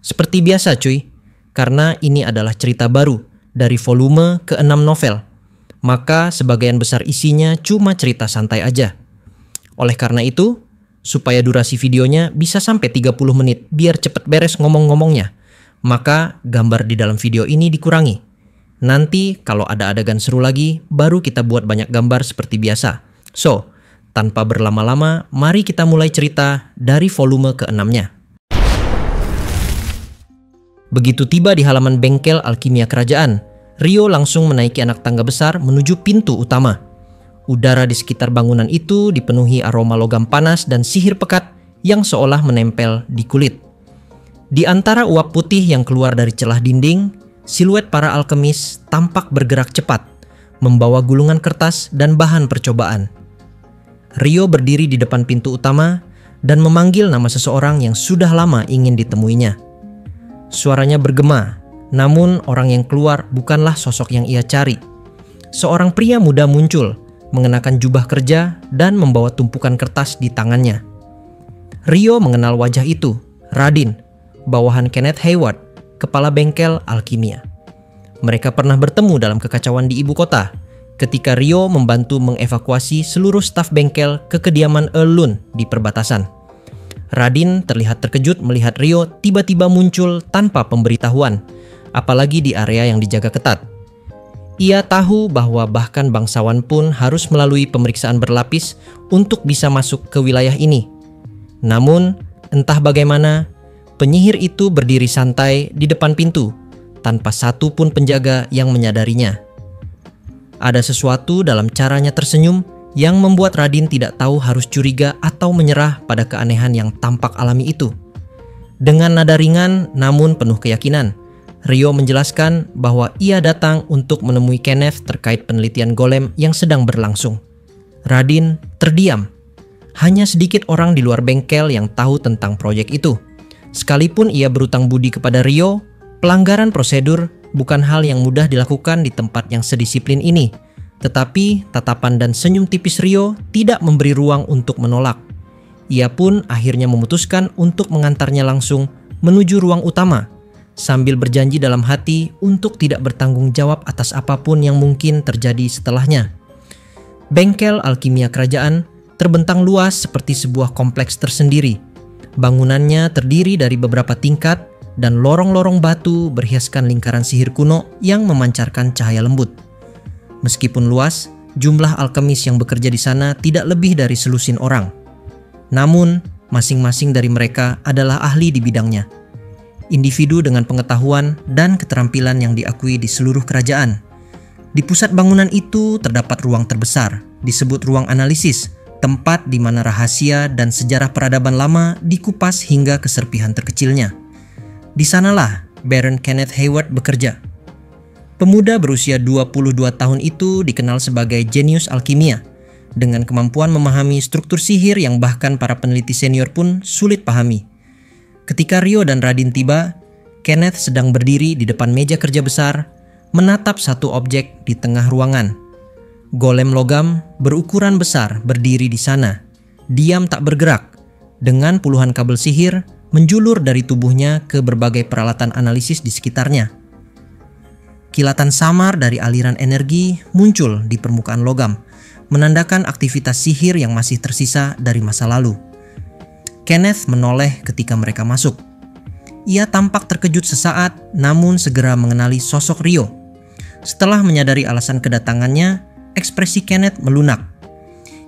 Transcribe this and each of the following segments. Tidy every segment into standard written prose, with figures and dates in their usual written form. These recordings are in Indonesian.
Seperti biasa cuy, karena ini adalah cerita baru dari volume ke-6 novel, maka sebagian besar isinya cuma cerita santai aja. Oleh karena itu, supaya durasi videonya bisa sampai 30 menit biar cepet beres ngomong-ngomongnya, maka gambar di dalam video ini dikurangi. Nanti kalau ada adegan seru lagi, baru kita buat banyak gambar seperti biasa. So, tanpa berlama-lama, mari kita mulai cerita dari volume ke-6-nya. Begitu tiba di halaman bengkel alkimia kerajaan, Rio langsung menaiki anak tangga besar menuju pintu utama. Udara di sekitar bangunan itu dipenuhi aroma logam panas dan sihir pekat yang seolah menempel di kulit. Di antara uap putih yang keluar dari celah dinding, siluet para alkemis tampak bergerak cepat, membawa gulungan kertas dan bahan percobaan. Rio berdiri di depan pintu utama dan memanggil nama seseorang yang sudah lama ingin ditemuinya. Suaranya bergema, namun orang yang keluar bukanlah sosok yang ia cari. Seorang pria muda muncul, mengenakan jubah kerja dan membawa tumpukan kertas di tangannya. Rio mengenal wajah itu, Radin, bawahan Kenneth Hayward, kepala bengkel alkimia. Mereka pernah bertemu dalam kekacauan di ibu kota, ketika Rio membantu mengevakuasi seluruh staf bengkel ke kediaman Earl Lun di perbatasan. Radin terlihat terkejut melihat Rio tiba-tiba muncul tanpa pemberitahuan, apalagi di area yang dijaga ketat. Ia tahu bahwa bahkan bangsawan pun harus melalui pemeriksaan berlapis untuk bisa masuk ke wilayah ini. Namun, entah bagaimana, penyihir itu berdiri santai di depan pintu, tanpa satu pun penjaga yang menyadarinya. Ada sesuatu dalam caranya tersenyum yang membuat Radin tidak tahu harus curiga atau menyerah pada keanehan yang tampak alami itu. Dengan nada ringan namun penuh keyakinan, Rio menjelaskan bahwa ia datang untuk menemui Kenneth terkait penelitian golem yang sedang berlangsung. Radin terdiam. Hanya sedikit orang di luar bengkel yang tahu tentang proyek itu. Sekalipun ia berutang budi kepada Rio, pelanggaran prosedur bukan hal yang mudah dilakukan di tempat yang sedisiplin ini. Tetapi tatapan dan senyum tipis Rio tidak memberi ruang untuk menolak. Ia pun akhirnya memutuskan untuk mengantarnya langsung menuju ruang utama, sambil berjanji dalam hati untuk tidak bertanggung jawab atas apapun yang mungkin terjadi setelahnya. Bengkel alkimia kerajaan terbentang luas seperti sebuah kompleks tersendiri. Bangunannya terdiri dari beberapa tingkat dan lorong-lorong batu berhiaskan lingkaran sihir kuno yang memancarkan cahaya lembut. Meskipun luas, jumlah alkemis yang bekerja di sana tidak lebih dari selusin orang. Namun, masing-masing dari mereka adalah ahli di bidangnya. Individu dengan pengetahuan dan keterampilan yang diakui di seluruh kerajaan. Di pusat bangunan itu terdapat ruang terbesar, disebut ruang analisis, tempat di mana rahasia dan sejarah peradaban lama dikupas hingga keserpihan terkecilnya. Di sanalah Baron Kenneth Hayward bekerja. Pemuda berusia 22 tahun itu dikenal sebagai jenius alkimia, dengan kemampuan memahami struktur sihir yang bahkan para peneliti senior pun sulit pahami. Ketika Rio dan Radin tiba, Kenneth sedang berdiri di depan meja kerja besar, menatap satu objek di tengah ruangan. Golem logam berukuran besar berdiri di sana, diam tak bergerak, dengan puluhan kabel sihir menjulur dari tubuhnya ke berbagai peralatan analisis di sekitarnya. Kilatan samar dari aliran energi muncul di permukaan logam, menandakan aktivitas sihir yang masih tersisa dari masa lalu. Kenneth menoleh ketika mereka masuk. Ia tampak terkejut sesaat, namun segera mengenali sosok Rio. Setelah menyadari alasan kedatangannya, ekspresi Kenneth melunak.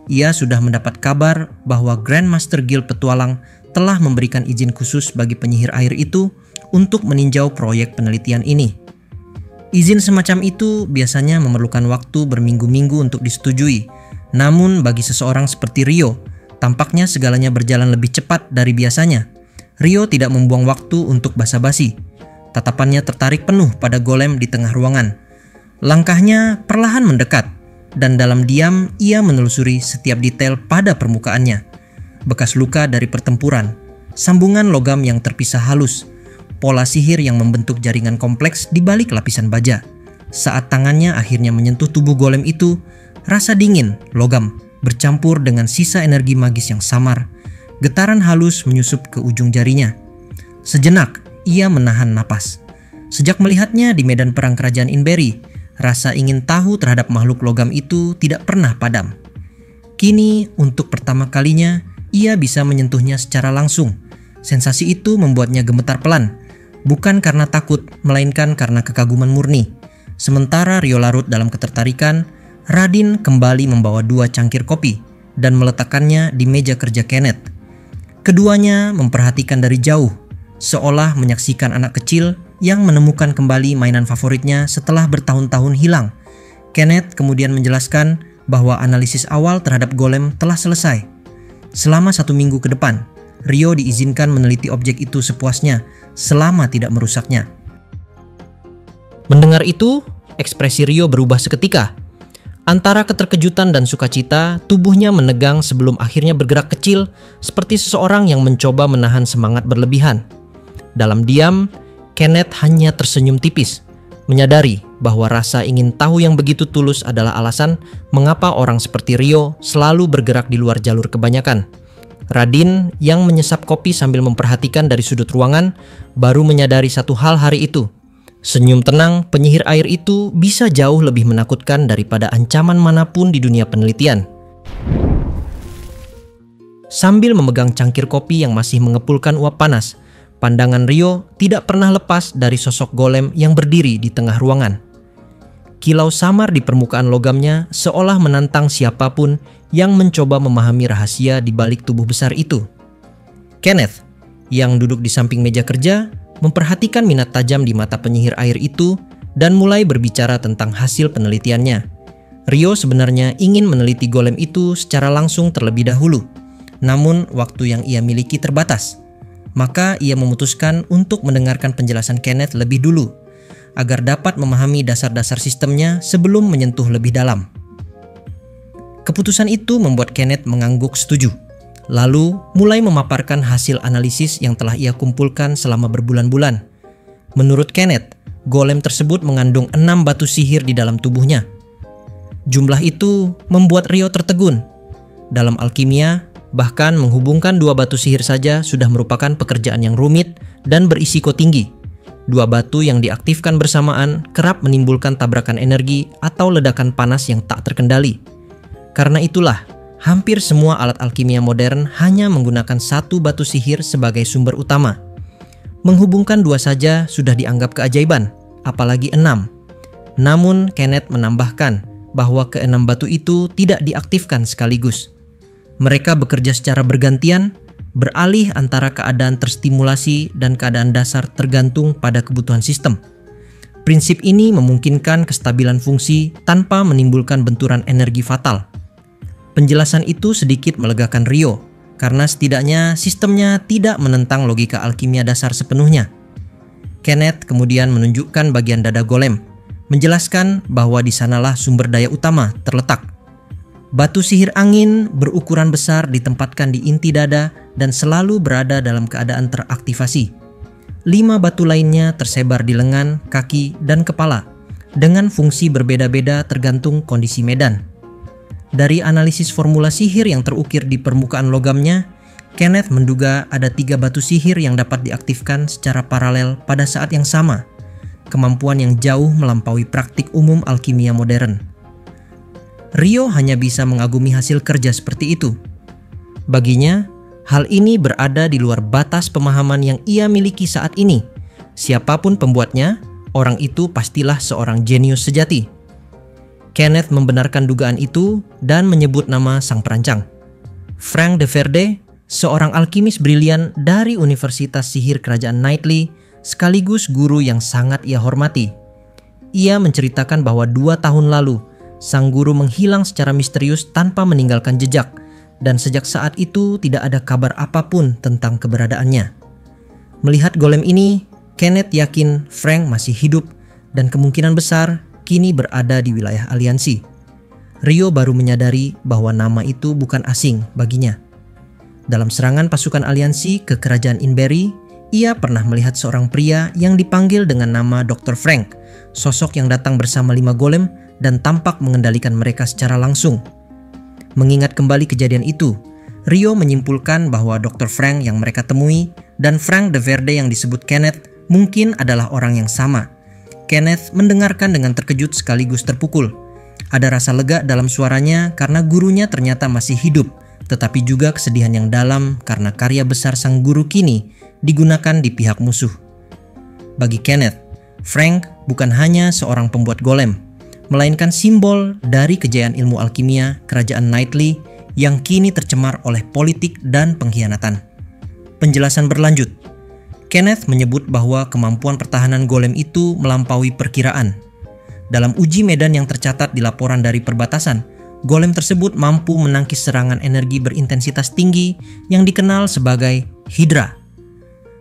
Ia sudah mendapat kabar bahwa Grandmaster Guild Petualang telah memberikan izin khusus bagi penyihir air itu untuk meninjau proyek penelitian ini. Izin semacam itu biasanya memerlukan waktu berminggu-minggu untuk disetujui. Namun bagi seseorang seperti Rio, tampaknya segalanya berjalan lebih cepat dari biasanya. Rio tidak membuang waktu untuk basa-basi. Tatapannya tertarik penuh pada golem di tengah ruangan. Langkahnya perlahan mendekat, dan dalam diam ia menelusuri setiap detail pada permukaannya. Bekas luka dari pertempuran, sambungan logam yang terpisah halus, pola sihir yang membentuk jaringan kompleks di balik lapisan baja. Saat tangannya akhirnya menyentuh tubuh golem itu, rasa dingin logam bercampur dengan sisa energi magis yang samar. Getaran halus menyusup ke ujung jarinya. Sejenak, ia menahan napas. Sejak melihatnya di medan perang kerajaan Inberry, rasa ingin tahu terhadap makhluk logam itu tidak pernah padam. Kini, untuk pertama kalinya, ia bisa menyentuhnya secara langsung. Sensasi itu membuatnya gemetar pelan, bukan karena takut, melainkan karena kekaguman murni. Sementara Rio larut dalam ketertarikan, Radin kembali membawa 2 cangkir kopi dan meletakkannya di meja kerja Kenneth. Keduanya memperhatikan dari jauh, seolah menyaksikan anak kecil yang menemukan kembali mainan favoritnya setelah bertahun-tahun hilang. Kenneth kemudian menjelaskan bahwa analisis awal terhadap golem telah selesai. Selama 1 minggu ke depan, Rio diizinkan meneliti objek itu sepuasnya selama tidak merusaknya. Mendengar itu, ekspresi Rio berubah seketika. Antara keterkejutan dan sukacita, tubuhnya menegang sebelum akhirnya bergerak kecil seperti seseorang yang mencoba menahan semangat berlebihan. Dalam diam, Kenneth hanya tersenyum tipis, menyadari bahwa rasa ingin tahu yang begitu tulus adalah alasan mengapa orang seperti Rio selalu bergerak di luar jalur kebanyakan. Radin yang menyesap kopi sambil memperhatikan dari sudut ruangan baru menyadari satu hal hari itu. Senyum tenang penyihir air itu bisa jauh lebih menakutkan daripada ancaman manapun di dunia penelitian. Sambil memegang cangkir kopi yang masih mengepulkan uap panas, pandangan Rio tidak pernah lepas dari sosok golem yang berdiri di tengah ruangan. Kilau samar di permukaan logamnya seolah menantang siapapun yang mencoba memahami rahasia di balik tubuh besar itu. Kenneth, yang duduk di samping meja kerja, memperhatikan minat tajam di mata penyihir air itu dan mulai berbicara tentang hasil penelitiannya. Rio sebenarnya ingin meneliti golem itu secara langsung terlebih dahulu, namun waktu yang ia miliki terbatas. Maka ia memutuskan untuk mendengarkan penjelasan Kenneth lebih dulu, agar dapat memahami dasar-dasar sistemnya sebelum menyentuh lebih dalam. Keputusan itu membuat Kenneth mengangguk setuju, lalu mulai memaparkan hasil analisis yang telah ia kumpulkan selama berbulan-bulan. Menurut Kenneth, golem tersebut mengandung 6 batu sihir di dalam tubuhnya. Jumlah itu membuat Rio tertegun. Dalam alkimia, bahkan menghubungkan 2 batu sihir saja sudah merupakan pekerjaan yang rumit dan berisiko tinggi. 2 batu yang diaktifkan bersamaan kerap menimbulkan tabrakan energi atau ledakan panas yang tak terkendali. Karena itulah, hampir semua alat alkimia modern hanya menggunakan 1 batu sihir sebagai sumber utama. Menghubungkan 2 saja sudah dianggap keajaiban, apalagi 6. Namun Kenneth menambahkan bahwa ke-6 batu itu tidak diaktifkan sekaligus. Mereka bekerja secara bergantian, beralih antara keadaan terstimulasi dan keadaan dasar tergantung pada kebutuhan sistem. Prinsip ini memungkinkan kestabilan fungsi tanpa menimbulkan benturan energi fatal. Penjelasan itu sedikit melegakan Rio, karena setidaknya sistemnya tidak menentang logika alkimia dasar sepenuhnya. Kenneth kemudian menunjukkan bagian dada golem, menjelaskan bahwa di sanalah sumber daya utama terletak. Batu sihir angin berukuran besar ditempatkan di inti dada dan selalu berada dalam keadaan teraktivasi. 5 batu lainnya tersebar di lengan, kaki, dan kepala, dengan fungsi berbeda-beda tergantung kondisi medan. Dari analisis formula sihir yang terukir di permukaan logamnya, Kenneth menduga ada 3 batu sihir yang dapat diaktifkan secara paralel pada saat yang sama, kemampuan yang jauh melampaui praktik umum alkimia modern. Rio hanya bisa mengagumi hasil kerja seperti itu. Baginya, hal ini berada di luar batas pemahaman yang ia miliki saat ini. Siapapun pembuatnya, orang itu pastilah seorang jenius sejati. Kenneth membenarkan dugaan itu dan menyebut nama sang perancang. Frank de Verde, seorang alkimis brilian dari Universitas Sihir Kerajaan Knightley, sekaligus guru yang sangat ia hormati. Ia menceritakan bahwa 2 tahun lalu, sang guru menghilang secara misterius tanpa meninggalkan jejak, dan sejak saat itu tidak ada kabar apapun tentang keberadaannya. Melihat golem ini, Kenneth yakin Frank masih hidup dan kemungkinan besar kini berada di wilayah aliansi. Rio baru menyadari bahwa nama itu bukan asing baginya. Dalam serangan pasukan aliansi ke kerajaan Inberry, ia pernah melihat seorang pria yang dipanggil dengan nama Dr. Frank, sosok yang datang bersama 5 golem dan tampak mengendalikan mereka secara langsung. Mengingat kembali kejadian itu, Rio menyimpulkan bahwa Dr. Frank yang mereka temui dan Frank de Verde yang disebut Kenneth mungkin adalah orang yang sama. Kenneth mendengarkan dengan terkejut sekaligus terpukul. Ada rasa lega dalam suaranya karena gurunya ternyata masih hidup, tetapi juga kesedihan yang dalam karena karya besar sang guru kini digunakan di pihak musuh. Bagi Kenneth, Frank bukan hanya seorang pembuat golem, melainkan simbol dari kejayaan ilmu alkimia kerajaan Knightly yang kini tercemar oleh politik dan pengkhianatan. Penjelasan berlanjut. Kenneth menyebut bahwa kemampuan pertahanan golem itu melampaui perkiraan. Dalam uji medan yang tercatat di laporan dari perbatasan, golem tersebut mampu menangkis serangan energi berintensitas tinggi yang dikenal sebagai Hydra.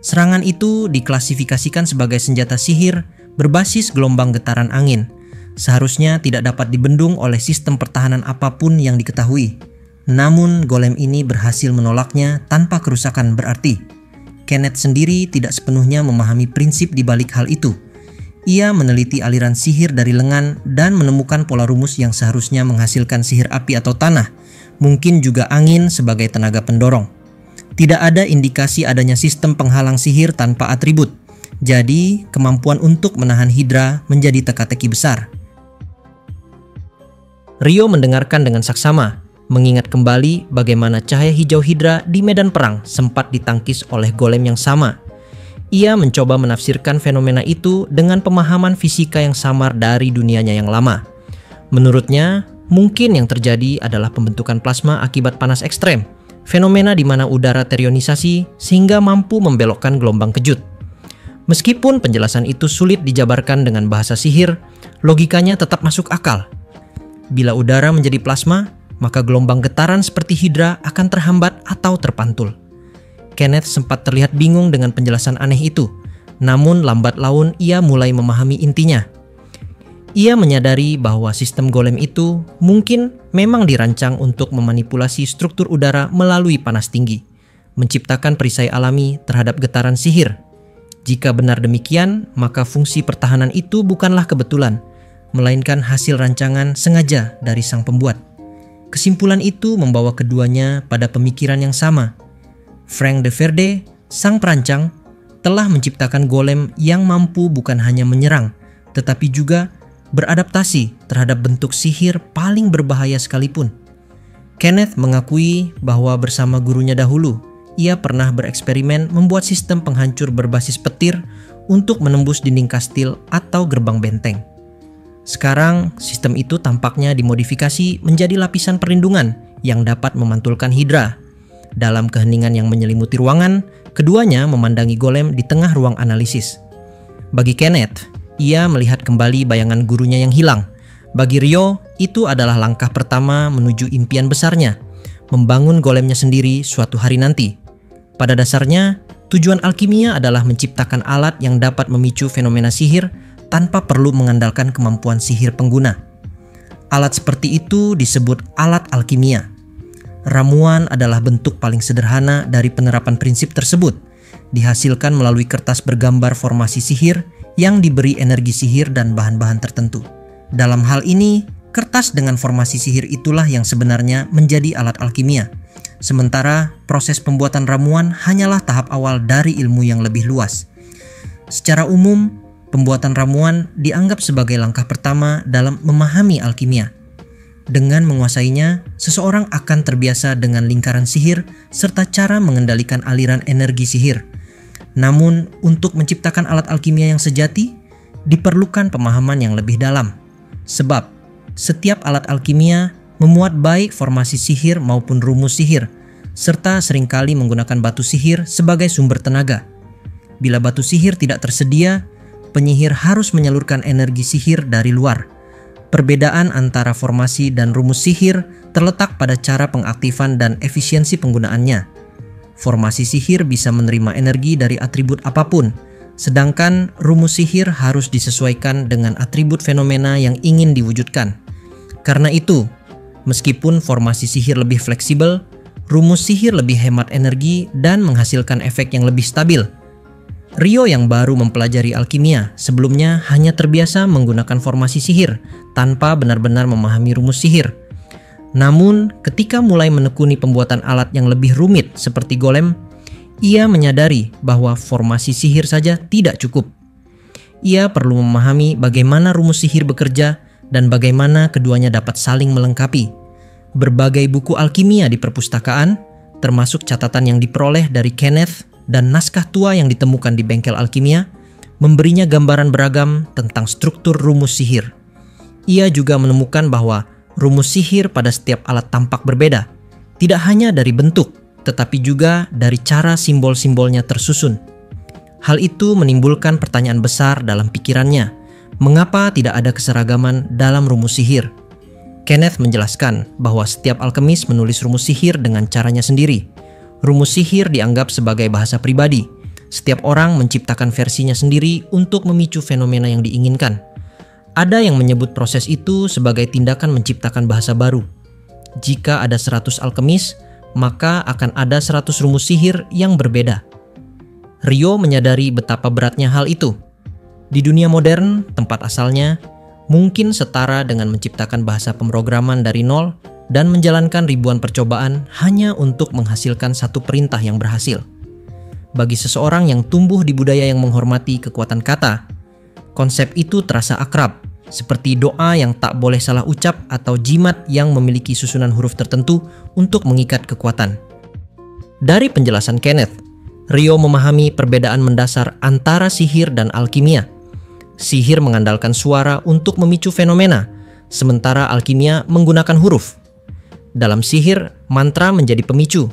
Serangan itu diklasifikasikan sebagai senjata sihir berbasis gelombang getaran angin. Seharusnya tidak dapat dibendung oleh sistem pertahanan apapun yang diketahui. Namun golem ini berhasil menolaknya tanpa kerusakan berarti. Kenneth sendiri tidak sepenuhnya memahami prinsip di balik hal itu. Ia meneliti aliran sihir dari lengan dan menemukan pola rumus yang seharusnya menghasilkan sihir api atau tanah, mungkin juga angin sebagai tenaga pendorong. Tidak ada indikasi adanya sistem penghalang sihir tanpa atribut. Jadi, kemampuan untuk menahan Hydra menjadi teka-teki besar. Rio mendengarkan dengan saksama, mengingat kembali bagaimana cahaya hijau Hydra di medan perang sempat ditangkis oleh golem yang sama. Ia mencoba menafsirkan fenomena itu dengan pemahaman fisika yang samar dari dunianya yang lama. Menurutnya, mungkin yang terjadi adalah pembentukan plasma akibat panas ekstrem, fenomena di mana udara terionisasi sehingga mampu membelokkan gelombang kejut. Meskipun penjelasan itu sulit dijabarkan dengan bahasa sihir, logikanya tetap masuk akal. Bila udara menjadi plasma, maka gelombang getaran seperti Hydra akan terhambat atau terpantul. Kenneth sempat terlihat bingung dengan penjelasan aneh itu, namun lambat laun ia mulai memahami intinya. Ia menyadari bahwa sistem golem itu mungkin memang dirancang untuk memanipulasi struktur udara melalui panas tinggi, menciptakan perisai alami terhadap getaran sihir. Jika benar demikian, maka fungsi pertahanan itu bukanlah kebetulan, melainkan hasil rancangan sengaja dari sang pembuat. Kesimpulan itu membawa keduanya pada pemikiran yang sama. Frank de Verde, sang perancang, telah menciptakan golem yang mampu bukan hanya menyerang, tetapi juga beradaptasi terhadap bentuk sihir paling berbahaya sekalipun. Kenneth mengakui bahwa bersama gurunya dahulu, ia pernah bereksperimen membuat sistem penghancur berbasis petir untuk menembus dinding kastil atau gerbang benteng. Sekarang, sistem itu tampaknya dimodifikasi menjadi lapisan perlindungan yang dapat memantulkan Hydra. Dalam keheningan yang menyelimuti ruangan, keduanya memandangi golem di tengah ruang analisis. Bagi Kenneth, ia melihat kembali bayangan gurunya yang hilang. Bagi Rio, itu adalah langkah pertama menuju impian besarnya, membangun golemnya sendiri suatu hari nanti. Pada dasarnya, tujuan alkimia adalah menciptakan alat yang dapat memicu fenomena sihir tanpa perlu mengandalkan kemampuan sihir pengguna. Alat seperti itu disebut alat alkimia. Ramuan adalah bentuk paling sederhana dari penerapan prinsip tersebut, dihasilkan melalui kertas bergambar formasi sihir yang diberi energi sihir dan bahan-bahan tertentu. Dalam hal ini, kertas dengan formasi sihir itulah yang sebenarnya menjadi alat alkimia. Sementara proses pembuatan ramuan hanyalah tahap awal dari ilmu yang lebih luas. Secara umum, pembuatan ramuan dianggap sebagai langkah pertama dalam memahami alkimia. Dengan menguasainya, seseorang akan terbiasa dengan lingkaran sihir serta cara mengendalikan aliran energi sihir. Namun, untuk menciptakan alat alkimia yang sejati, diperlukan pemahaman yang lebih dalam. Sebab, setiap alat alkimia memuat baik formasi sihir maupun rumus sihir, serta seringkali menggunakan batu sihir sebagai sumber tenaga. Bila batu sihir tidak tersedia, penyihir harus menyalurkan energi sihir dari luar. Perbedaan antara formasi dan rumus sihir terletak pada cara pengaktifan dan efisiensi penggunaannya. Formasi sihir bisa menerima energi dari atribut apapun, sedangkan rumus sihir harus disesuaikan dengan atribut fenomena yang ingin diwujudkan. Karena itu, meskipun formasi sihir lebih fleksibel, rumus sihir lebih hemat energi dan menghasilkan efek yang lebih stabil. Rio yang baru mempelajari alkimia sebelumnya hanya terbiasa menggunakan formasi sihir tanpa benar-benar memahami rumus sihir. Namun, ketika mulai menekuni pembuatan alat yang lebih rumit seperti golem, Ia menyadari bahwa formasi sihir saja tidak cukup. Ia perlu memahami bagaimana rumus sihir bekerja dan bagaimana keduanya dapat saling melengkapi. Berbagai buku alkimia di perpustakaan, termasuk catatan yang diperoleh dari Kenneth dan naskah tua yang ditemukan di bengkel alkimia, memberinya gambaran beragam tentang struktur rumus sihir. Ia juga menemukan bahwa rumus sihir pada setiap alat tampak berbeda, tidak hanya dari bentuk, tetapi juga dari cara simbol-simbolnya tersusun. Hal itu menimbulkan pertanyaan besar dalam pikirannya, mengapa tidak ada keseragaman dalam rumus sihir? Kenneth menjelaskan bahwa setiap alkemis menulis rumus sihir dengan caranya sendiri. Rumus sihir dianggap sebagai bahasa pribadi. Setiap orang menciptakan versinya sendiri untuk memicu fenomena yang diinginkan. Ada yang menyebut proses itu sebagai tindakan menciptakan bahasa baru. Jika ada 100 alkemis, maka akan ada 100 rumus sihir yang berbeda. Rio menyadari betapa beratnya hal itu. Di dunia modern, tempat asalnya mungkin setara dengan menciptakan bahasa pemrograman dari nol dan menjalankan ribuan percobaan hanya untuk menghasilkan satu perintah yang berhasil. Bagi seseorang yang tumbuh di budaya yang menghormati kekuatan kata, konsep itu terasa akrab, seperti doa yang tak boleh salah ucap atau jimat yang memiliki susunan huruf tertentu untuk mengikat kekuatan. Dari penjelasan Kenneth, Rio memahami perbedaan mendasar antara sihir dan alkimia. Sihir mengandalkan suara untuk memicu fenomena, sementara alkimia menggunakan huruf. Dalam sihir, mantra menjadi pemicu,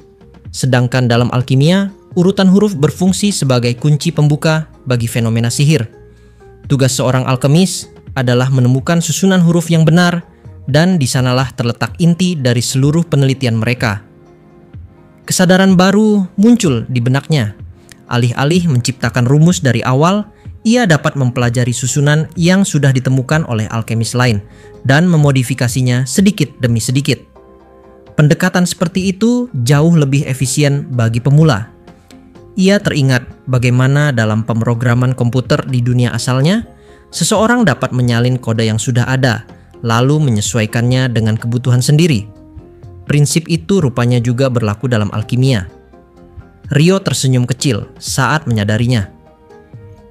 sedangkan dalam alkimia, urutan huruf berfungsi sebagai kunci pembuka bagi fenomena sihir. Tugas seorang alkemis adalah menemukan susunan huruf yang benar, dan di sanalah terletak inti dari seluruh penelitian mereka. Kesadaran baru muncul di benaknya. Alih-alih menciptakan rumus dari awal, ia dapat mempelajari susunan yang sudah ditemukan oleh alkemis lain dan memodifikasinya sedikit demi sedikit. Pendekatan seperti itu jauh lebih efisien bagi pemula. Ia teringat bagaimana dalam pemrograman komputer di dunia asalnya, seseorang dapat menyalin kode yang sudah ada, lalu menyesuaikannya dengan kebutuhan sendiri. Prinsip itu rupanya juga berlaku dalam alkimia. Rio tersenyum kecil saat menyadarinya.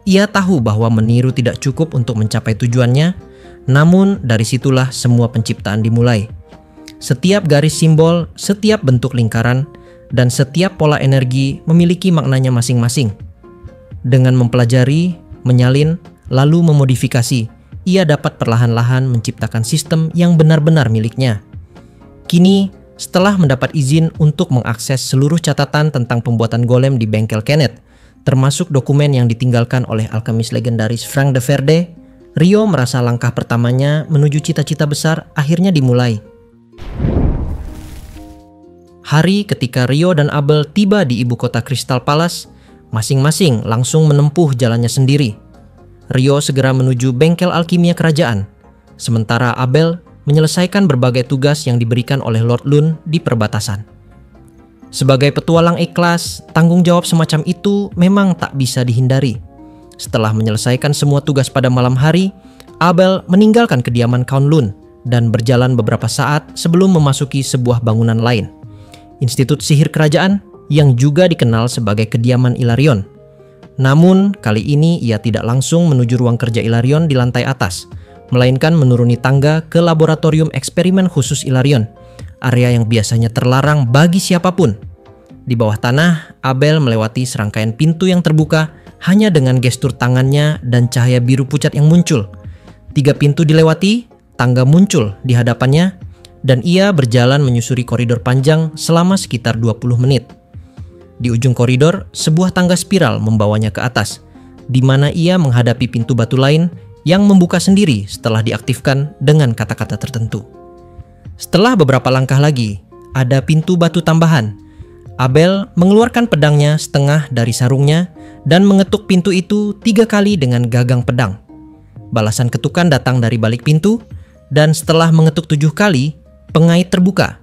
Ia tahu bahwa meniru tidak cukup untuk mencapai tujuannya, namun dari situlah semua penciptaan dimulai. Setiap garis simbol, setiap bentuk lingkaran, dan setiap pola energi memiliki maknanya masing-masing. Dengan mempelajari, menyalin, lalu memodifikasi, ia dapat perlahan-lahan menciptakan sistem yang benar-benar miliknya. Kini, setelah mendapat izin untuk mengakses seluruh catatan tentang pembuatan golem di bengkel Kenneth, termasuk dokumen yang ditinggalkan oleh alkemis legendaris Frank de Verde, Rio merasa langkah pertamanya menuju cita-cita besar akhirnya dimulai. Hari ketika Rio dan Abel tiba di ibu kota Crystal Palace, masing-masing langsung menempuh jalannya sendiri. Rio segera menuju bengkel alkimia kerajaan, sementara Abel menyelesaikan berbagai tugas yang diberikan oleh Lord Lun di perbatasan. Sebagai petualang ikhlas, tanggung jawab semacam itu memang tak bisa dihindari. Setelah menyelesaikan semua tugas pada malam hari, Abel meninggalkan kediaman Count Lun dan berjalan beberapa saat sebelum memasuki sebuah bangunan lain, Institut Sihir Kerajaan yang juga dikenal sebagai kediaman Ilarion. Namun, kali ini ia tidak langsung menuju ruang kerja Ilarion di lantai atas, melainkan menuruni tangga ke laboratorium eksperimen khusus Ilarion, area yang biasanya terlarang bagi siapapun. Di bawah tanah, Abel melewati serangkaian pintu yang terbuka hanya dengan gestur tangannya dan cahaya biru pucat yang muncul. 3 pintu dilewati, tangga muncul di hadapannya, dan ia berjalan menyusuri koridor panjang selama sekitar 20 menit. Di ujung koridor, sebuah tangga spiral membawanya ke atas, di mana ia menghadapi pintu batu lain yang membuka sendiri setelah diaktifkan dengan kata-kata tertentu. Setelah beberapa langkah lagi, ada pintu batu tambahan. Abel mengeluarkan pedangnya setengah dari sarungnya dan mengetuk pintu itu 3 kali dengan gagang pedang. Balasan ketukan datang dari balik pintu, dan setelah mengetuk 7 kali, pengait terbuka.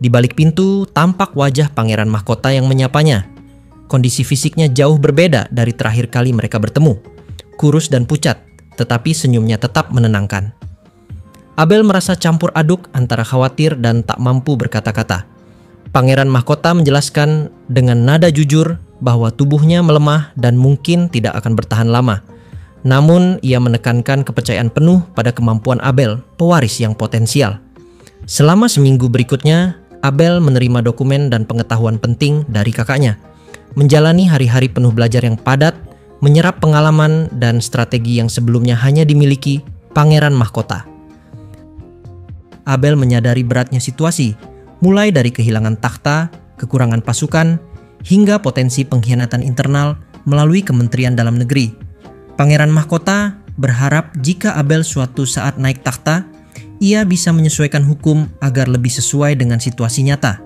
Di balik pintu tampak wajah pangeran mahkota yang menyapanya. Kondisi fisiknya jauh berbeda dari terakhir kali mereka bertemu. Kurus dan pucat, tetapi senyumnya tetap menenangkan. Abel merasa campur aduk antara khawatir dan tak mampu berkata-kata. Pangeran Mahkota menjelaskan dengan nada jujur bahwa tubuhnya melemah dan mungkin tidak akan bertahan lama. Namun, ia menekankan kepercayaan penuh pada kemampuan Abel, pewaris yang potensial. Selama seminggu berikutnya, Abel menerima dokumen dan pengetahuan penting dari kakaknya, menjalani hari-hari penuh belajar yang padat, menyerap pengalaman dan strategi yang sebelumnya hanya dimiliki Pangeran Mahkota. Abel menyadari beratnya situasi, mulai dari kehilangan takhta, kekurangan pasukan, hingga potensi pengkhianatan internal melalui Kementerian Dalam Negeri. Pangeran Mahkota berharap jika Abel suatu saat naik takhta, ia bisa menyesuaikan hukum agar lebih sesuai dengan situasi nyata.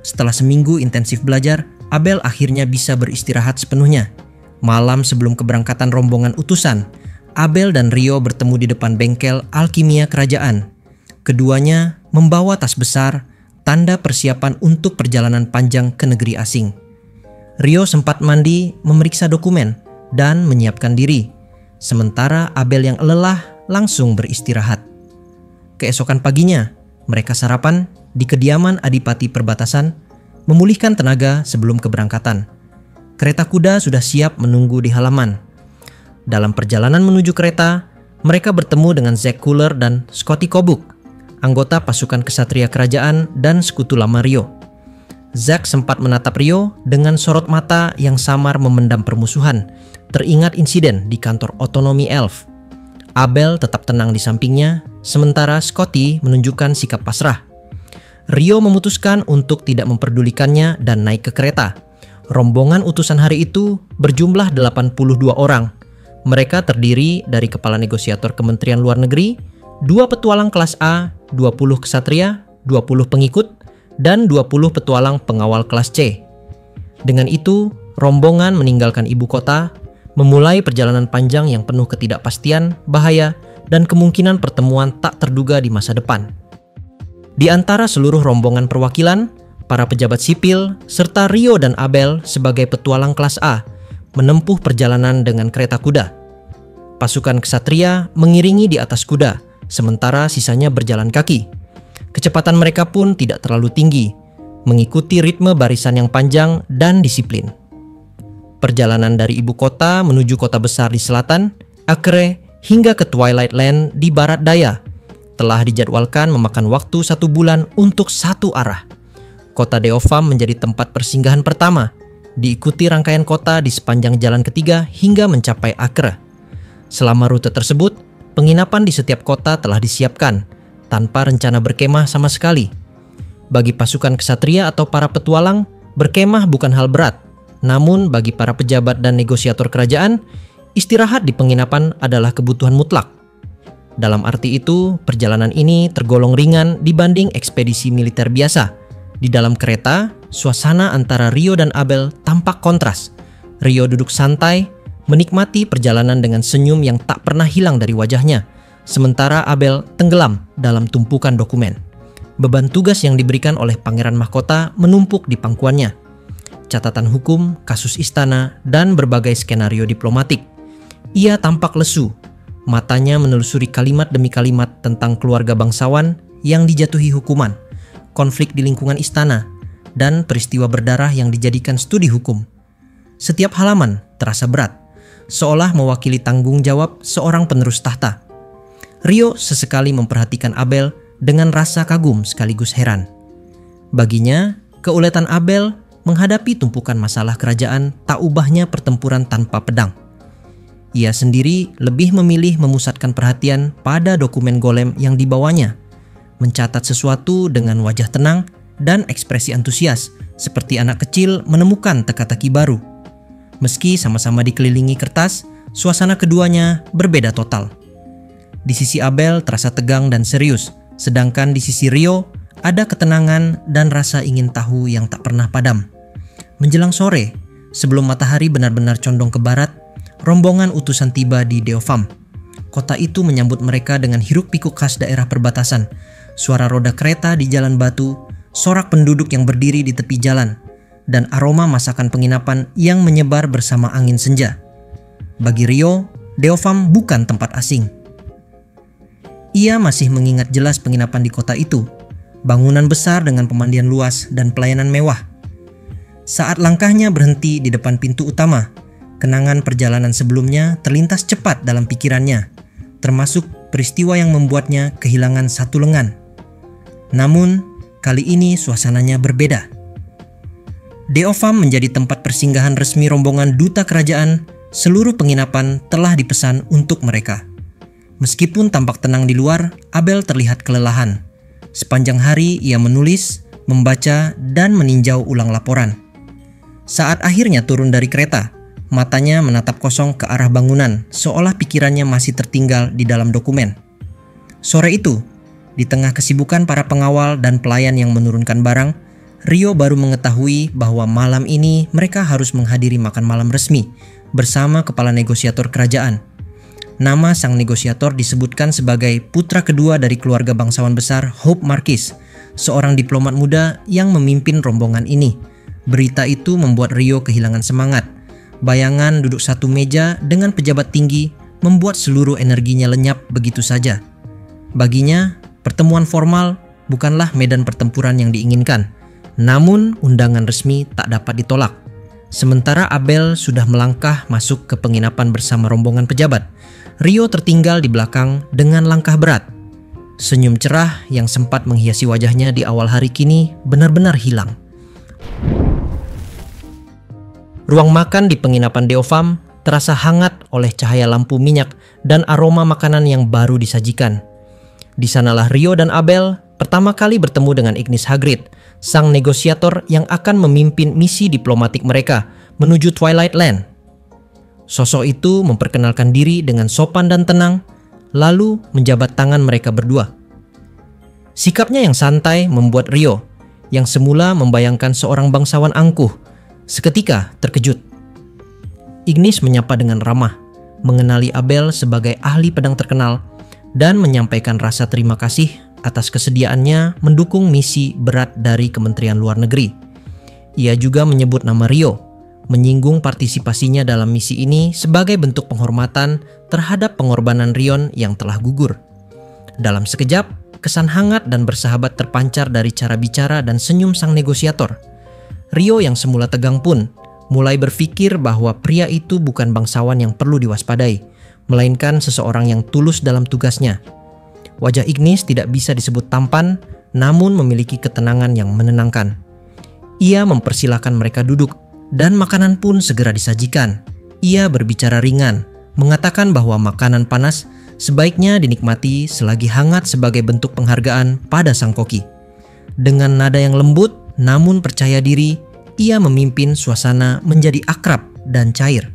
Setelah seminggu intensif belajar, Abel akhirnya bisa beristirahat sepenuhnya. Malam sebelum keberangkatan rombongan utusan, Abel dan Rio bertemu di depan bengkel alkimia kerajaan. Keduanya membawa tas besar, tanda persiapan untuk perjalanan panjang ke negeri asing. Rio sempat mandi, memeriksa dokumen, dan menyiapkan diri. Sementara Abel yang lelah langsung beristirahat. Keesokan paginya, mereka sarapan di kediaman Adipati Perbatasan, memulihkan tenaga sebelum keberangkatan. Kereta kuda sudah siap menunggu di halaman. Dalam perjalanan menuju kereta, mereka bertemu dengan Zack Cooler dan Scotty Kobuk, anggota pasukan kesatria kerajaan dan sekutu lama Rio. Zack sempat menatap Rio dengan sorot mata yang samar memendam permusuhan, teringat insiden di kantor otonomi Elf. Abel tetap tenang di sampingnya, sementara Scotty menunjukkan sikap pasrah. Rio memutuskan untuk tidak memperdulikannya dan naik ke kereta. Rombongan utusan hari itu berjumlah 82 orang. Mereka terdiri dari kepala negosiator Kementerian Luar Negeri, 2 petualang kelas A, 20 kesatria, 20 pengikut, dan 20 petualang pengawal kelas C. Dengan itu, rombongan meninggalkan ibu kota, memulai perjalanan panjang yang penuh ketidakpastian, bahaya, dan kemungkinan pertemuan tak terduga di masa depan. Di antara seluruh rombongan perwakilan, para pejabat sipil, serta Rio dan Abel sebagai petualang kelas A, menempuh perjalanan dengan kereta kuda. Pasukan kesatria mengiringi di atas kuda, sementara sisanya berjalan kaki. Kecepatan mereka pun tidak terlalu tinggi, mengikuti ritme barisan yang panjang dan disiplin. Perjalanan dari ibu kota menuju kota besar di selatan, Acre, hingga ke Twilight Land di barat daya, telah dijadwalkan memakan waktu 1 bulan untuk satu arah. Kota Deopham menjadi tempat persinggahan pertama, diikuti rangkaian kota di sepanjang jalan ketiga hingga mencapai Acre. Selama rute tersebut, penginapan di setiap kota telah disiapkan, tanpa rencana berkemah sama sekali. Bagi pasukan kesatria atau para petualang, berkemah bukan hal berat. Namun bagi para pejabat dan negosiator kerajaan, istirahat di penginapan adalah kebutuhan mutlak. Dalam arti itu, perjalanan ini tergolong ringan dibanding ekspedisi militer biasa. Di dalam kereta, suasana antara Rio dan Abel tampak kontras. Rio duduk santai, menikmati perjalanan dengan senyum yang tak pernah hilang dari wajahnya, sementara Abel tenggelam dalam tumpukan dokumen. Beban tugas yang diberikan oleh Pangeran Mahkota menumpuk di pangkuannya. Catatan hukum, kasus istana, dan berbagai skenario diplomatik. Ia tampak lesu, matanya menelusuri kalimat demi kalimat tentang keluarga bangsawan yang dijatuhi hukuman, konflik di lingkungan istana, dan peristiwa berdarah yang dijadikan studi hukum. Setiap halaman terasa berat, seolah mewakili tanggung jawab seorang penerus tahta. Rio sesekali memperhatikan Abel dengan rasa kagum sekaligus heran. Baginya, keuletan Abel menghadapi tumpukan masalah kerajaan tak ubahnya pertempuran tanpa pedang. Ia sendiri lebih memilih memusatkan perhatian pada dokumen golem yang dibawanya, mencatat sesuatu dengan wajah tenang dan ekspresi antusias, seperti anak kecil menemukan teka-teki baru. Meski sama-sama dikelilingi kertas, suasana keduanya berbeda total. Di sisi Abel terasa tegang dan serius, sedangkan di sisi Rio ada ketenangan dan rasa ingin tahu yang tak pernah padam. Menjelang sore, sebelum matahari benar-benar condong ke barat, rombongan utusan tiba di Deopham. Kota itu menyambut mereka dengan hiruk-pikuk khas daerah perbatasan, suara roda kereta di jalan batu, sorak penduduk yang berdiri di tepi jalan, dan aroma masakan penginapan yang menyebar bersama angin senja. Bagi Rio, Deopham bukan tempat asing. Ia masih mengingat jelas penginapan di kota itu. bangunan besar dengan pemandian luas dan pelayanan mewah. Saat langkahnya berhenti di depan pintu utama, kenangan perjalanan sebelumnya terlintas cepat dalam pikirannya, termasuk peristiwa yang membuatnya kehilangan satu lengan. Namun, kali ini suasananya berbeda. Deofarm menjadi tempat persinggahan resmi rombongan duta kerajaan. Seluruh penginapan telah dipesan untuk mereka. Meskipun tampak tenang di luar, Abel terlihat kelelahan. Sepanjang hari ia menulis, membaca, dan meninjau ulang laporan. Saat akhirnya turun dari kereta, matanya menatap kosong ke arah bangunan, seolah pikirannya masih tertinggal di dalam dokumen. Sore itu, di tengah kesibukan para pengawal dan pelayan yang menurunkan barang, Rio baru mengetahui bahwa malam ini mereka harus menghadiri makan malam resmi bersama kepala negosiator kerajaan. Nama sang negosiator disebutkan sebagai putra kedua dari keluarga bangsawan besar Hope Marquis, seorang diplomat muda yang memimpin rombongan ini. Berita itu membuat Rio kehilangan semangat. Bayangan duduk satu meja dengan pejabat tinggi membuat seluruh energinya lenyap begitu saja. Baginya, pertemuan formal bukanlah medan pertempuran yang diinginkan. Namun, undangan resmi tak dapat ditolak. Sementara Abel sudah melangkah masuk ke penginapan bersama rombongan pejabat, Rio tertinggal di belakang dengan langkah berat. Senyum cerah yang sempat menghiasi wajahnya di awal hari kini benar-benar hilang. Ruang makan di penginapan Deofarm terasa hangat oleh cahaya lampu minyak dan aroma makanan yang baru disajikan. Di sanalah Rio dan Abel pertama kali bertemu dengan Ignis Hagrid, sang negosiator yang akan memimpin misi diplomatik mereka menuju Twilight Land. Sosok itu memperkenalkan diri dengan sopan dan tenang, lalu menjabat tangan mereka berdua. Sikapnya yang santai membuat Rio, yang semula membayangkan seorang bangsawan angkuh, seketika terkejut. Ignis menyapa dengan ramah, mengenali Abel sebagai ahli pedang terkenal, dan menyampaikan rasa terima kasih atas kesediaannya mendukung misi berat dari Kementerian Luar Negeri. Ia juga menyebut nama Rio, menyinggung partisipasinya dalam misi ini sebagai bentuk penghormatan terhadap pengorbanan Rion yang telah gugur. Dalam sekejap, kesan hangat dan bersahabat terpancar dari cara bicara dan senyum sang negosiator. Rio yang semula tegang pun mulai berpikir bahwa pria itu bukan bangsawan yang perlu diwaspadai, melainkan seseorang yang tulus dalam tugasnya. Wajah Ignis tidak bisa disebut tampan, namun memiliki ketenangan yang menenangkan. Ia mempersilahkan mereka duduk, dan makanan pun segera disajikan. Ia berbicara ringan, mengatakan bahwa makanan panas sebaiknya dinikmati selagi hangat sebagai bentuk penghargaan pada sang koki. Dengan nada yang lembut namun percaya diri, ia memimpin suasana menjadi akrab dan cair.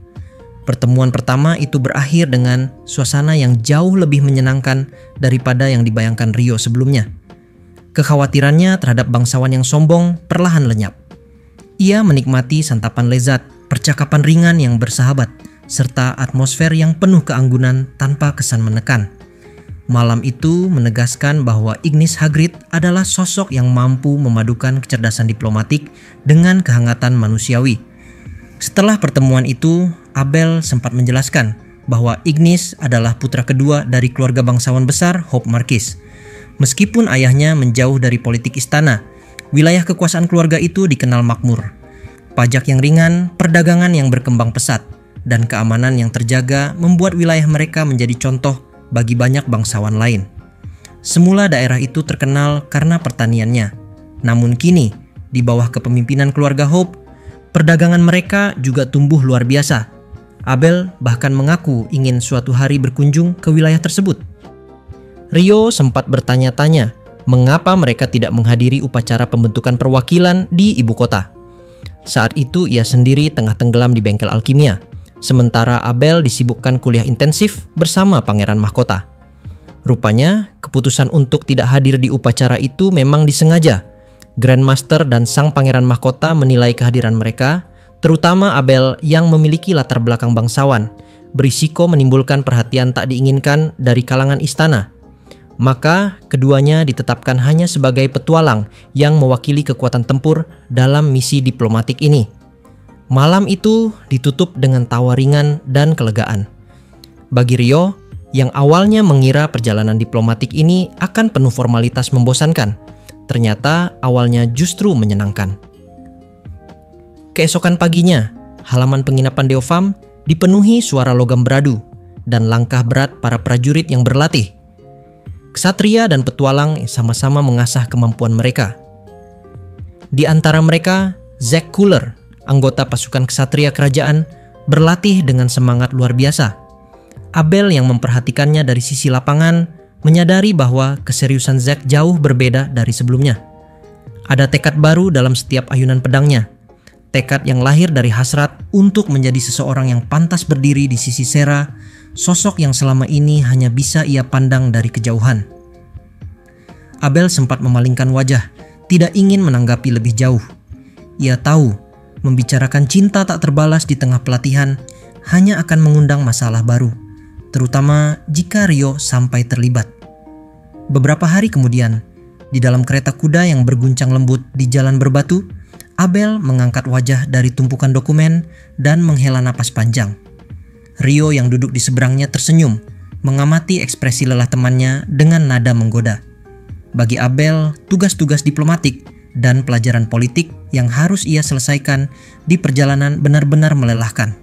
Pertemuan pertama itu berakhir dengan suasana yang jauh lebih menyenangkan daripada yang dibayangkan Rio sebelumnya. Kekhawatirannya terhadap bangsawan yang sombong perlahan lenyap. Ia menikmati santapan lezat, percakapan ringan yang bersahabat, serta atmosfer yang penuh keanggunan tanpa kesan menekan. Malam itu menegaskan bahwa Ignis Hagrid adalah sosok yang mampu memadukan kecerdasan diplomatik dengan kehangatan manusiawi. Setelah pertemuan itu, Abel sempat menjelaskan bahwa Ignis adalah putra kedua dari keluarga bangsawan besar Hope Marquis. Meskipun ayahnya menjauh dari politik istana, wilayah kekuasaan keluarga itu dikenal makmur. Pajak yang ringan, perdagangan yang berkembang pesat, dan keamanan yang terjaga membuat wilayah mereka menjadi contoh bagi banyak bangsawan lain. Semula daerah itu terkenal karena pertaniannya. Namun kini, di bawah kepemimpinan keluarga Hope, perdagangan mereka juga tumbuh luar biasa. Abel bahkan mengaku ingin suatu hari berkunjung ke wilayah tersebut. Rio sempat bertanya-tanya mengapa mereka tidak menghadiri upacara pembentukan perwakilan di ibu kota. Saat itu ia sendiri tengah tenggelam di bengkel alkimia, sementara Abel disibukkan kuliah intensif bersama Pangeran Mahkota. Rupanya, keputusan untuk tidak hadir di upacara itu memang disengaja. Grandmaster dan sang Pangeran Mahkota menilai kehadiran mereka, terutama Abel yang memiliki latar belakang bangsawan, berisiko menimbulkan perhatian tak diinginkan dari kalangan istana. Maka, keduanya ditetapkan hanya sebagai petualang yang mewakili kekuatan tempur dalam misi diplomatik ini. Malam itu ditutup dengan tawa ringan dan kelegaan. Bagi Rio, yang awalnya mengira perjalanan diplomatik ini akan penuh formalitas membosankan, ternyata awalnya justru menyenangkan. Keesokan paginya, halaman penginapan Deopham dipenuhi suara logam beradu dan langkah berat para prajurit yang berlatih. Ksatria dan petualang sama-sama mengasah kemampuan mereka. Di antara mereka, Zack Cooler, anggota pasukan ksatria kerajaan, berlatih dengan semangat luar biasa. Abel yang memperhatikannya dari sisi lapangan menyadari bahwa keseriusan Zack jauh berbeda dari sebelumnya. Ada tekad baru dalam setiap ayunan pedangnya. Tekad yang lahir dari hasrat untuk menjadi seseorang yang pantas berdiri di sisi Sera, sosok yang selama ini hanya bisa ia pandang dari kejauhan. Abel sempat memalingkan wajah, tidak ingin menanggapi lebih jauh. Ia tahu, membicarakan cinta tak terbalas di tengah pelatihan hanya akan mengundang masalah baru, terutama jika Rio sampai terlibat. Beberapa hari kemudian, di dalam kereta kuda yang berguncang lembut di jalan berbatu, Abel mengangkat wajah dari tumpukan dokumen dan menghela napas panjang. Rio yang duduk di seberangnya tersenyum, mengamati ekspresi lelah temannya dengan nada menggoda. Bagi Abel, tugas-tugas diplomatik dan pelajaran politik yang harus ia selesaikan di perjalanan benar-benar melelahkan.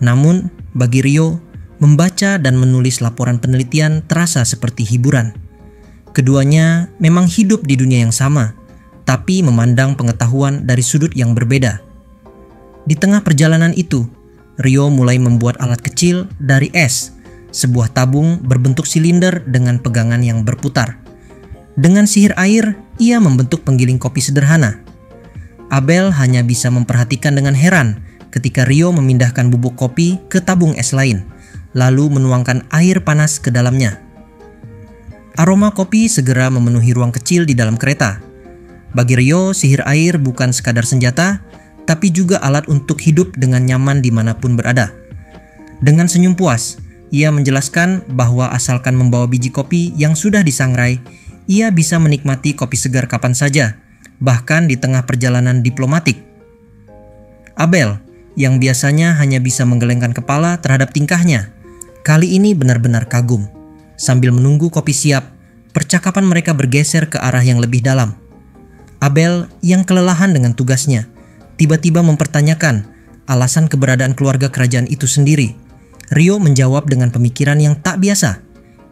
Namun, bagi Rio, membaca dan menulis laporan penelitian terasa seperti hiburan. Keduanya memang hidup di dunia yang sama, tapi memandang pengetahuan dari sudut yang berbeda. Di tengah perjalanan itu, Rio mulai membuat alat kecil dari es, sebuah tabung berbentuk silinder dengan pegangan yang berputar. Dengan sihir air, ia membentuk penggiling kopi sederhana. Abel hanya bisa memperhatikan dengan heran ketika Rio memindahkan bubuk kopi ke tabung es lain, lalu menuangkan air panas ke dalamnya. Aroma kopi segera memenuhi ruang kecil di dalam kereta. Bagi Rio, sihir air bukan sekadar senjata, tapi juga alat untuk hidup dengan nyaman dimanapun berada. Dengan senyum puas, ia menjelaskan bahwa asalkan membawa biji kopi yang sudah disangrai, ia bisa menikmati kopi segar kapan saja, bahkan di tengah perjalanan diplomatik. Abel, yang biasanya hanya bisa menggelengkan kepala terhadap tingkahnya, kali ini benar-benar kagum. Sambil menunggu kopi siap, percakapan mereka bergeser ke arah yang lebih dalam. Abel yang kelelahan dengan tugasnya, tiba-tiba mempertanyakan alasan keberadaan keluarga kerajaan itu sendiri. Rio menjawab dengan pemikiran yang tak biasa.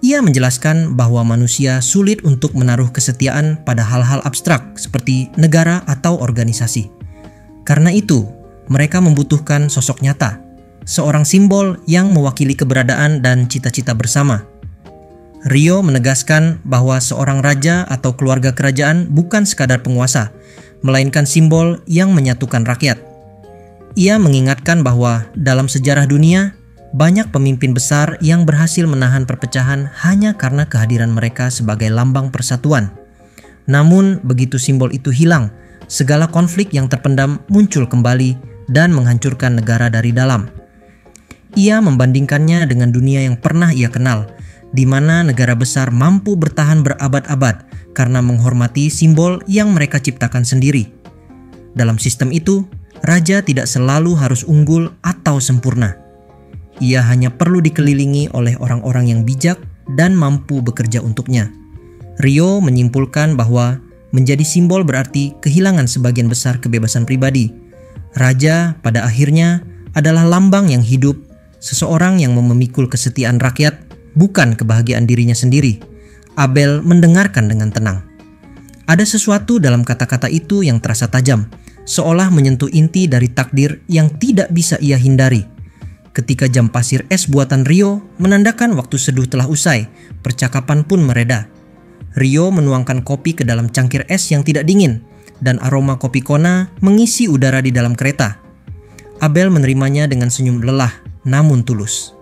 Ia menjelaskan bahwa manusia sulit untuk menaruh kesetiaan pada hal-hal abstrak seperti negara atau organisasi. Karena itu, mereka membutuhkan sosok nyata, seorang simbol yang mewakili keberadaan dan cita-cita bersama. Rio menegaskan bahwa seorang raja atau keluarga kerajaan bukan sekadar penguasa, melainkan simbol yang menyatukan rakyat. Ia mengingatkan bahwa dalam sejarah dunia, banyak pemimpin besar yang berhasil menahan perpecahan hanya karena kehadiran mereka sebagai lambang persatuan. Namun, begitu simbol itu hilang, segala konflik yang terpendam muncul kembali dan menghancurkan negara dari dalam. Ia membandingkannya dengan dunia yang pernah ia kenal, di mana negara besar mampu bertahan berabad-abad karena menghormati simbol yang mereka ciptakan sendiri. Dalam sistem itu, raja tidak selalu harus unggul atau sempurna. Ia hanya perlu dikelilingi oleh orang-orang yang bijak dan mampu bekerja untuknya. Rio menyimpulkan bahwa menjadi simbol berarti kehilangan sebagian besar kebebasan pribadi. Raja pada akhirnya adalah lambang yang hidup, seseorang yang memikul kesetiaan rakyat, bukan kebahagiaan dirinya sendiri. Abel mendengarkan dengan tenang. Ada sesuatu dalam kata-kata itu yang terasa tajam, seolah menyentuh inti dari takdir yang tidak bisa ia hindari. Ketika jam pasir es buatan Rio menandakan waktu seduh telah usai, percakapan pun mereda. Rio menuangkan kopi ke dalam cangkir es yang tidak dingin, dan aroma kopi kona mengisi udara di dalam kereta. Abel menerimanya dengan senyum lelah, namun tulus.